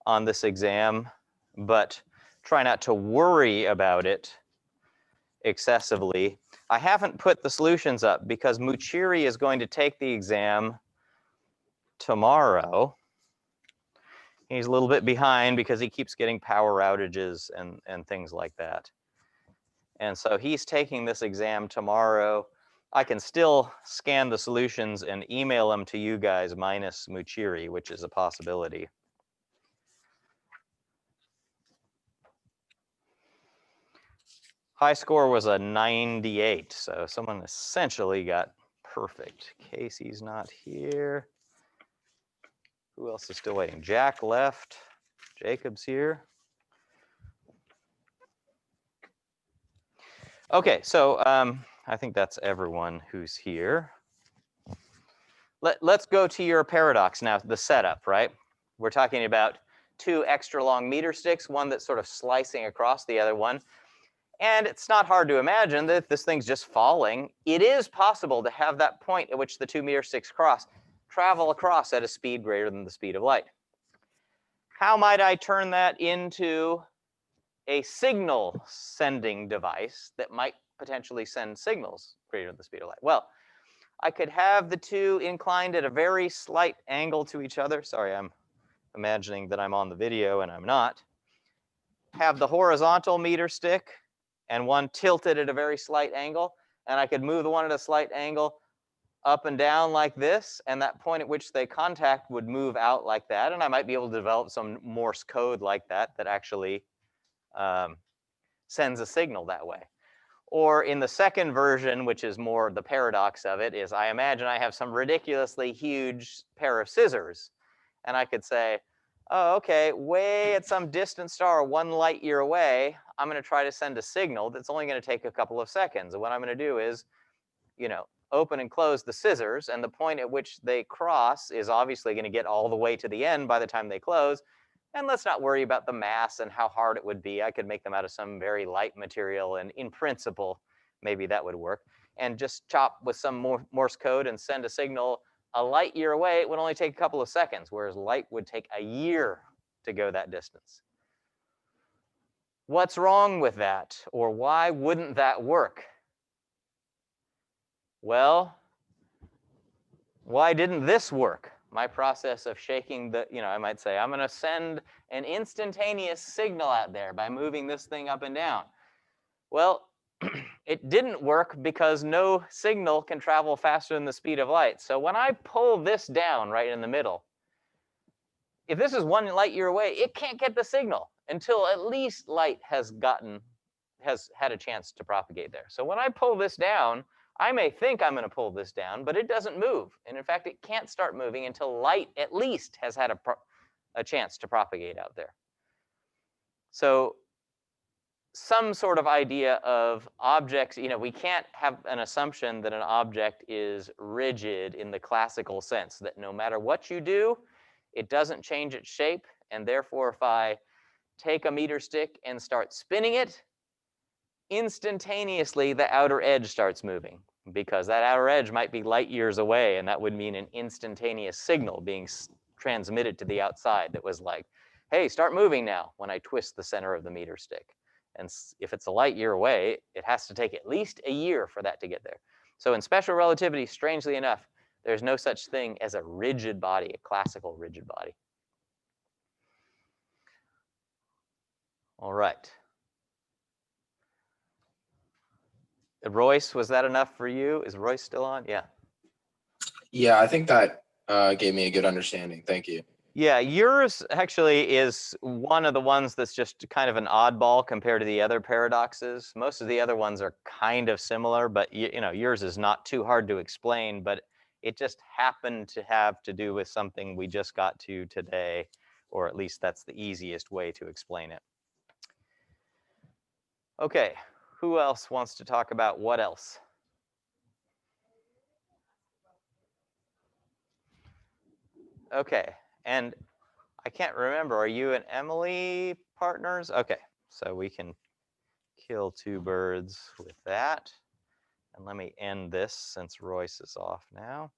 on this exam, but try not to worry about it excessively. I haven't put the solutions up because Muchiri is going to take the exam tomorrow. He's a little bit behind because he keeps getting power outages and things like that. And so he's taking this exam tomorrow. I can still scan the solutions and email them to you guys minus Muchiri, which is a possibility. High score was a 98, so someone essentially got perfect. Casey's not here. Who else is still waiting? Jack left. Jacob's here. Okay, so I think that's everyone who's here. Let's go to your paradox now, the setup, right? We're talking about 2 extra long meter sticks, one that's sort of slicing across the other one. And it's not hard to imagine that if this thing's just falling, it is possible to have that point at which the 2 meter sticks cross travel across at a speed greater than the speed of light. How might I turn that into a signal sending device that might potentially send signals greater than the speed of light? Well, I could have the two inclined at a very slight angle to each other. Sorry, I'm imagining that I'm on the video and I'm not. Have the horizontal meter stick and one tilted at a very slight angle, and I could move the one at a slight angle up and down like this, and that point at which they contact would move out like that, and I might be able to develop some Morse code like that that actually sends a signal that way. Or in the second version, which is more the paradox of it, is I imagine I have some ridiculously huge pair of scissors, and I could say, oh, okay, way at some distant star, 1 light year away, I'm going to try to send a signal that's only going to take a couple of seconds. And what I'm going to do is, open and close the scissors, and the point at which they cross is obviously going to get all the way to the end by the time they close. And let's not worry about the mass and how hard it would be. I could make them out of some very light material, and in principle, maybe that would work. And just chop with some Morse code and send a signal a light year away. It would only take a couple of seconds, whereas light would take a year to go that distance. What's wrong with that? Or why wouldn't that work? Well, why didn't this work? My process of shaking the, I might say, I'm going to send an instantaneous signal out there by moving this thing up and down. Well, it didn't work because no signal can travel faster than the speed of light. So when I pull this down right in the middle, if this is 1 light year away, it can't get the signal until at least light has had a chance to propagate there. So when I pull this down, I may think I'm going to pull this down, but it doesn't move. And in fact, it can't start moving until light at least has had a chance to propagate out there. So some sort of idea of objects, we can't have an assumption that an object is rigid in the classical sense, that no matter what you do, it doesn't change its shape. And therefore, if I take a meter stick and start spinning it, instantaneously the outer edge starts moving, because that outer edge might be light years away, and that would mean an instantaneous signal being transmitted to the outside that was like, hey, start moving now, when I twist the center of the meter stick. And if it's a light year away, it has to take at least a year for that to get there. So in special relativity, strangely enough, there's no such thing as a rigid body, a classical rigid body. All right. Royce, was that enough for you? Is Royce still on? Yeah. Yeah, I think that gave me a good understanding. Thank you. Yeah, yours actually is one of the ones that's just kind of an oddball compared to the other paradoxes. Most of the other ones are kind of similar, but yours is not too hard to explain, but it just happened to have to do with something we just got to today, or at least that's the easiest way to explain it. Okay, who else wants to talk about what else? Okay, and I can't remember, are you and Emily partners? Okay, so we can kill 2 birds with that. And let me end this since Royce is off now.